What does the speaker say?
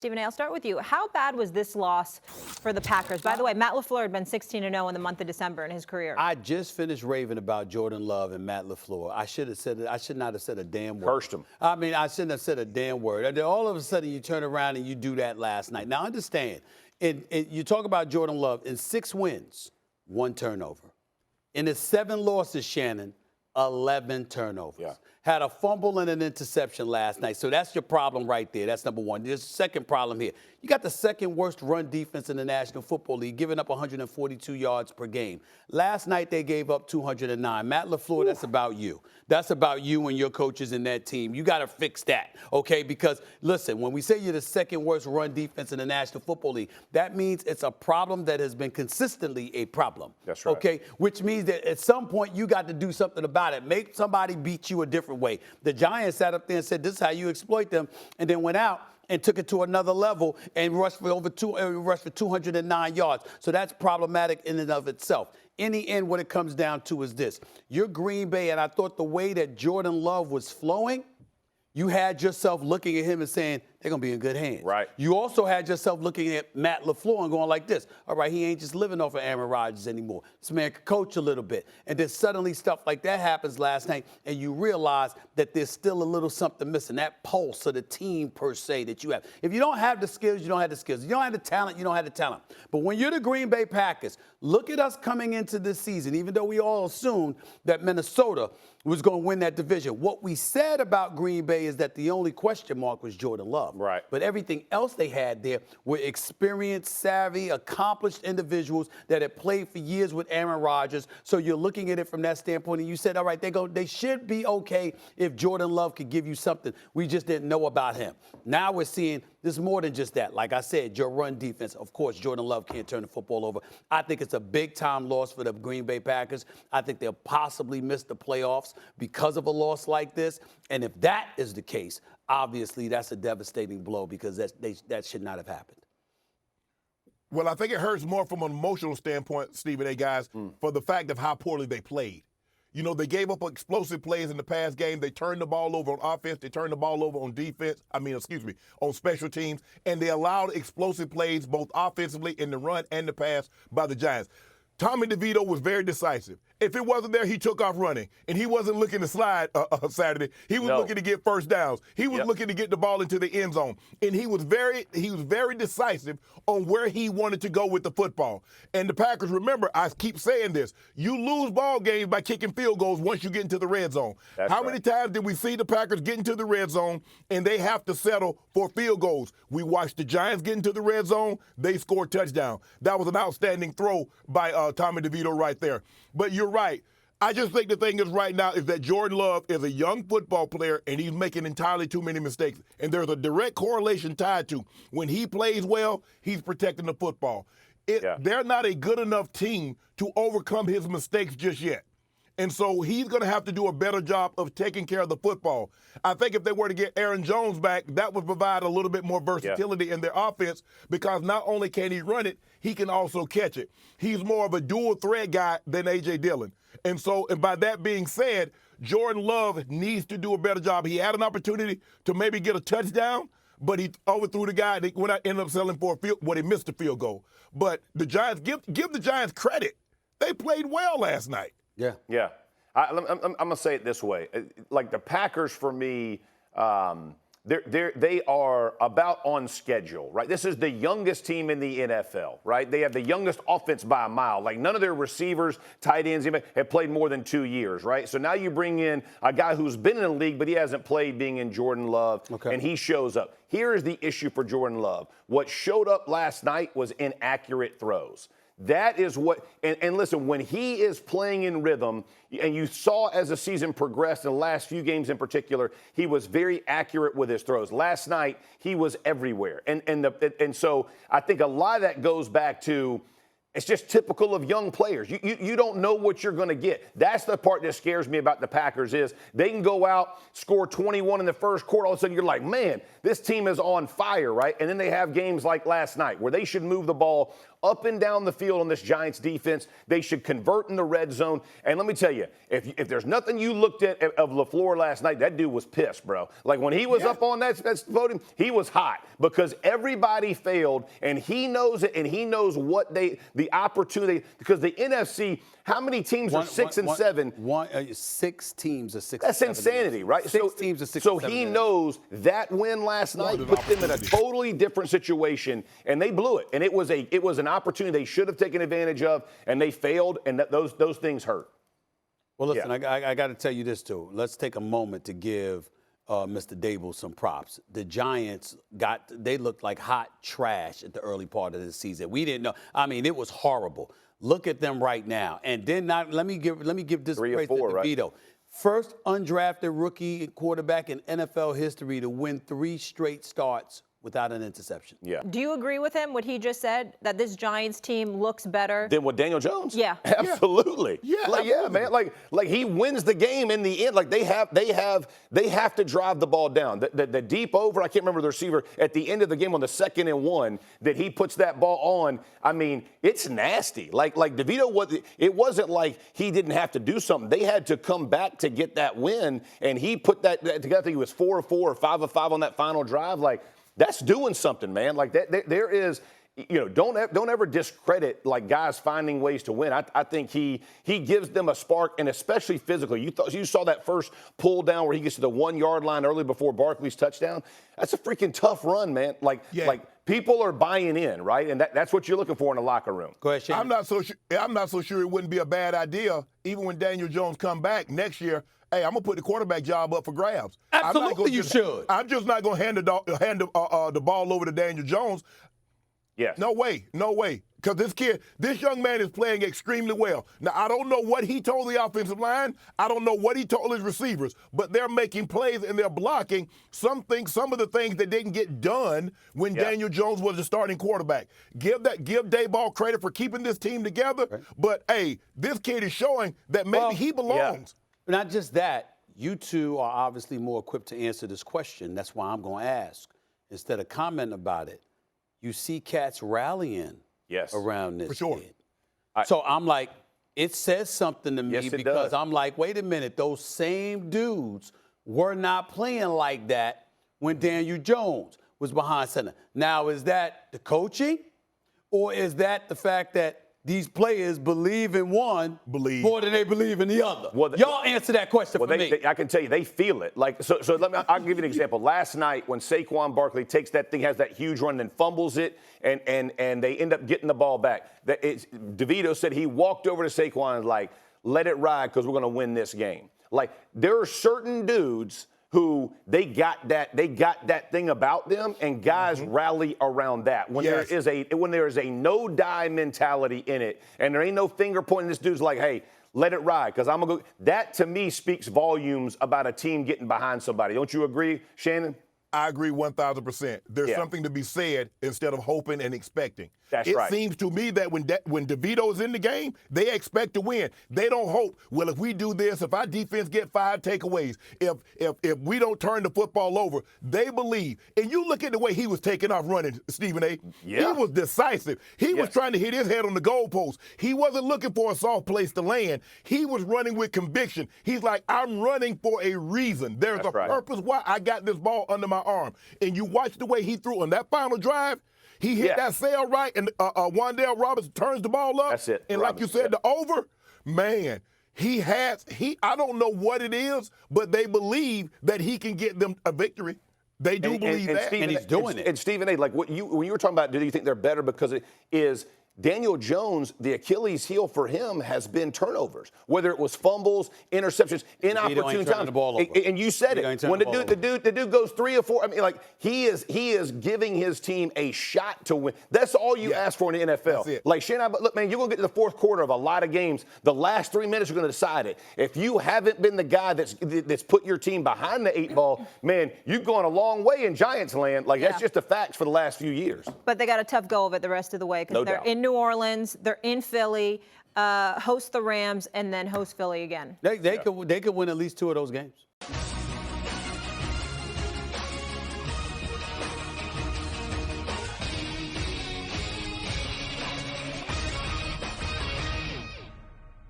Stephen A., I'll start with you. How bad was this loss for the Packers? By the way, Matt LaFleur had been 16-0 in the month of December in his career. I just finished raving about Jordan Love and Matt LaFleur. I should not have said a damn word. Cursed him. I mean, I shouldn't have said a damn word. And then all of a sudden, you turn around and you do that last night. Now, understand, you talk about Jordan Love. In 6 wins, 1 turnover. In his 7 losses, Shannon, 11 turnovers. Yeah. Had a fumble and an interception last night. So that's your problem right there. That's number one. There's a second problem here. You got the second worst run defense in the National Football League, giving up 142 yards per game. Last night they gave up 209. Matt LaFleur, that's about you. That's about you and your coaches in that team. You got to fix that, okay? Because, listen, when we say you're the second worst run defense in the National Football League, that means it's a problem that has been consistently a problem. That's right. Okay? Which means that at some point you got to do something about it. Make somebody beat you a different way. The Giants sat up there and said, this is how you exploit them, and then went out and took it to another level and rushed for 209 yards. So that's problematic in and of itself. In the end, what it comes down to is this. You're Green Bay, and I thought the way that Jordan Love was flowing, you had yourself looking at him and saying, they're going to be in good hands. Right. You also had yourself looking at Matt LaFleur and going like this. All right, he ain't just living off of Aaron Rodgers anymore. This man could coach a little bit. And then suddenly stuff like that happens last night, and you realize that there's still a little something missing, that pulse of the team per se that you have. If you don't have the skills, you don't have the skills. If you don't have the talent, you don't have the talent. But when you're the Green Bay Packers, look at us coming into this season, even though we all assumed that Minnesota was going to win that division. What we said about Green Bay is that the only question mark was Jordan Love. Right. But everything else they had there were experienced, savvy, accomplished individuals that had played for years with Aaron Rodgers. So you're looking at it from that standpoint, and you said, all right, they should be okay if Jordan Love could give you something we just didn't know about him. Now we're seeing there's more than just that. Like I said, your run defense, of course, Jordan Love can't turn the football over. I think it's a big-time loss for the Green Bay Packers. I think they'll possibly miss the playoffs because of a loss like this. And if that is the case, obviously that's a devastating blow because that should not have happened. Well, I think it hurts more from an emotional standpoint, Stephen A., guys, for the fact of how poorly they played. You know, they gave up explosive plays in the past game. They turned the ball over on offense. They turned the ball over on on special teams. And they allowed explosive plays both offensively in the run and the pass by the Giants. Tommy DeVito was very decisive. If it wasn't there, he took off running. And he wasn't looking to slide Saturday. He was looking to get first downs. He was looking to get the ball into the end zone. And he was very decisive on where he wanted to go with the football. And the Packers, remember, I keep saying this, you lose ball games by kicking field goals once you get into the red zone. How many times did we see the Packers get into the red zone and they have to settle for field goals? We watched the Giants get into the red zone. They scored touchdown. That was an outstanding throw by Tommy DeVito right there. But you're right. I just think the thing is right now is that Jordan Love is a young football player, and he's making entirely too many mistakes. And there's a direct correlation tied to when he plays well, he's protecting the football. They're not a good enough team to overcome his mistakes just yet. And so he's going to have to do a better job of taking care of the football. I think if they were to get Aaron Jones back, that would provide a little bit more versatility in their offense because not only can he run it, he can also catch it. He's more of a dual threat guy than A.J. Dillon. And so, and by that being said, Jordan Love needs to do a better job. He had an opportunity to maybe get a touchdown, but he overthrew the guy. They ended up selling for he missed the field goal. But the Giants, give the Giants credit. They played well last night. Yeah. Yeah. I'm going to say it this way. Like the Packers, for me, they are about on schedule, right? This is the youngest team in the NFL, right? They have the youngest offense by a mile. Like none of their receivers, tight ends, have played more than 2 years, right? So now you bring in a guy who's been in the league, but he hasn't played, being in Jordan Love, and he shows up. Here is the issue for Jordan Love. What showed up last night was inaccurate throws. That is what, and listen, when he is playing in rhythm, and you saw as the season progressed in the last few games in particular, he was very accurate with his throws. Last night, he was everywhere. And so I think a lot of that goes back to It's just typical of young players. You don't know what you're going to get. That's the part that scares me about the Packers is they can go out, score 21 in the first quarter. All of a sudden you're like, man, this team is on fire, right? And then they have games like last night where they should move the ball up and down the field on this Giants defense. They should convert in the red zone. And let me tell you, if there's nothing you looked at of LaFleur last night, that dude was pissed, bro. Like when he was up on that podium, he was hot because everybody failed, and he knows it, and he knows what the opportunity, because the NFC, how many teams are 6 and 7? 6 teams are 6. That's insanity, right? Six teams are 6. So he knows that win last night put them in a totally different situation, and they blew it. And it was an opportunity they should have taken advantage of, and they failed, and those things hurt. Well, listen, I got to tell you this too. Let's take a moment to give Mr. Dable some props. The Giants they looked like hot trash at the early part of the season. We didn't know. I mean, it was horrible. Look at them right now. And then let me give this praise to DeVito. Right? First undrafted rookie quarterback in NFL history to win 3 straight starts without an interception. Yeah. Do you agree with him, what he just said, that this Giants team looks better than what Daniel Jones? Yeah. Absolutely. Yeah, yeah, man. Like he wins the game in the end. Like they have to drive the ball down. The deep over, I can't remember the receiver at the end of the game on the 2nd and 1 that he puts that ball on. I mean, it's nasty. Like DeVito it wasn't like he didn't have to do something. They had to come back to get that win, and he put that together. I think he was 4 of 4 or 5 of 5 on that final drive. Like, that's doing something, man. Like that, there is, don't ever discredit like guys finding ways to win. I think he gives them a spark, and especially physically. You saw that first pull down where he gets to the 1 yard line early before Barkley's touchdown. That's a freaking tough run, man. Like people are buying in, right? And that's what you're looking for in a locker room. Go ahead, Shannon. I'm not so sure it wouldn't be a bad idea, even when Daniel Jones come back next year. Hey, I'm gonna put the quarterback job up for grabs. Absolutely, you should. I'm just not gonna hand the ball over to Daniel Jones. Yes. No way. Because this young man is playing extremely well. Now, I don't know what he told the offensive line. I don't know what he told his receivers, but they're making plays and they're blocking some of the things that didn't get done when Daniel Jones was the starting quarterback. Give Dayball credit for keeping this team together. Right. But hey, this kid is showing that maybe he belongs. Yeah. Not just that, you two are obviously more equipped to answer this question. That's why I'm going to ask. Instead of commenting about it, you see cats rallying around this kid. So I'm like, it says something to me because I'm like, wait a minute, those same dudes were not playing like that when Daniel Jones was behind center. Now, is that the coaching, or is that the fact that these players believe in one more than they believe in the other? Well, y'all answer that question for me. I can tell you, they feel it. Like so I'll give you an example. Last night, when Saquon Barkley takes that thing, has that huge run, and then fumbles it, and they end up getting the ball back. DeVito said he walked over to Saquon and like, let it ride because we're going to win this game. Like, there are certain dudes who they got that thing about them, and guys rally around that. When there is a no die mentality in it, and there ain't no finger pointing, this dude's like, hey, let it ride, because I'm gonna go. That to me speaks volumes about a team getting behind somebody. Don't you agree, Shannon? I agree 1,000%. There's something to be said instead of hoping and expecting. That's right. It seems to me that when DeVito's in the game, they expect to win. They don't hope, well, if we do this, if our defense get 5 takeaways, if we don't turn the football over, they believe. And you look at the way he was taking off running, Stephen A. Yeah. He was decisive. He was trying to hit his head on the goalpost. He wasn't looking for a soft place to land. He was running with conviction. He's like, I'm running for a reason. There's a purpose why I got this ball under my arm. And you watch the way he threw on that final drive. He hit that sail right, and Wan'Dale Robinson turns the ball up. That's it. And like you said, the over, man, I don't know what it is, but they believe that he can get them a victory. They do believe that. Stephen, and he's doing it. And Stephen A., like when you were talking about, do you think they're better because it is Daniel Jones, the Achilles heel for him has been turnovers, whether it was fumbles, interceptions, inopportune times. And you said it. When the dude goes 3 or 4, I mean, like he is giving his team a shot to win. That's all you ask for in the NFL. That's it. Like Shannon, look, man, you're gonna get to the fourth quarter of a lot of games. The last 3 minutes are gonna decide it. If you haven't been the guy that's put your team behind the 8 ball, man, you've gone a long way in Giants land. Like that's just the facts for the last few years. But they got a tough go of it the rest of the way because they're in in New Orleans, they're in Philly, host the Rams, and then host Philly again. They could win at least 2 of those games.